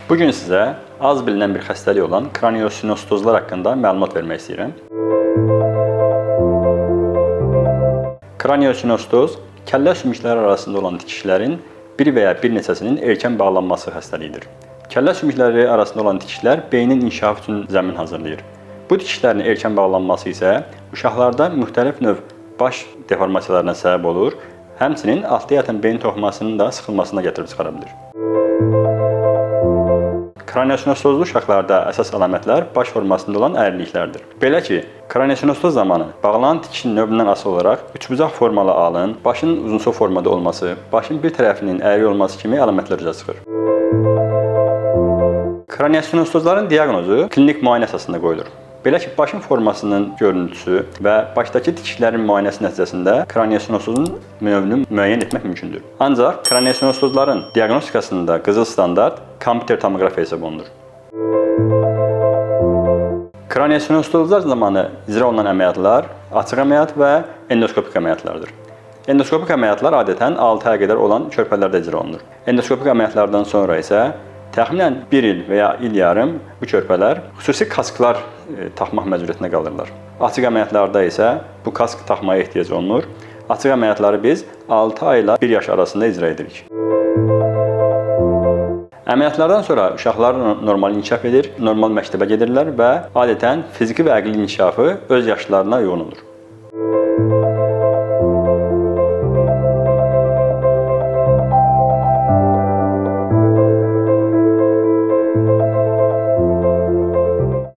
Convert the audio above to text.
Bugün sizə az bilinən bir xəstəlik olan kraniosinostozlar haqqında məlumat vermək istəyirəm. Kraniosinostoz kəllə sümükləri arasında olan tikişlərin bir və ya bir neçəsinin erkən bağlanması xəstəliyidir. Kəllə sümükləri arasında olan tikişlər beynin inkişafı üçün zəmin hazırlayır. Bu tikişlərin erkən bağlanması isə uşaqlarda müxtəlif növ baş deformasiyalarına səbəb olur, həmçinin altda yatan beyin toxumasının da sıxılmasına gətirib çıxara bilir. Kraniosinostozlu uşaqlarda əsas əlamətlər baş formasında olan əyriliklərdir. Belə ki, kraniosinostoz zamanı bağlanan tikişin növündən asılı olaraq üçbucaq formalı alın, başın uzunsov formada olması, başın bir tərəfinin əyri olması kimi əlamətlər üzə çıxır. Kraniosinostozların diaqnozu klinik müayinə əsasında qoyulur. Belə ki, başın formasının görüntüsü və başdakı tikişlərin müayinəsi nəticəsində kraniosinostozun növünü müəyyən etmək mümkündür. Ancaq kraniosinostozların diaqnostikasında qızıl standart kompüter tomoqrafiya hesab olunur. Kraniosinostozlar zamanı icra olunan əməliyyatlar açıq əməliyyat və endoskopik əməliyyatlardır. Endoskopik əməliyyatlar adətən 6 aya qədər olan körpələrdə icra olunur. Endoskopik əməliyyatlardan sonra isə təxminən 1 il və ya il yarım bu körpələr xüsusi kasklar taxmaq məcburiyyətində qalırlar. Açıq əməliyyatlarda isə bu kask taxmaya ehtiyac olunur. Açıq əməliyyatları biz 6 ay ilə 1 yaş arasında icra edirik. Əməliyyatlardan sonra uşaqlar normal inkişaf edir, normal məktəbə gedirlər və adətən fiziki və əqli inkişafı öz yaşlarına uyğun olur.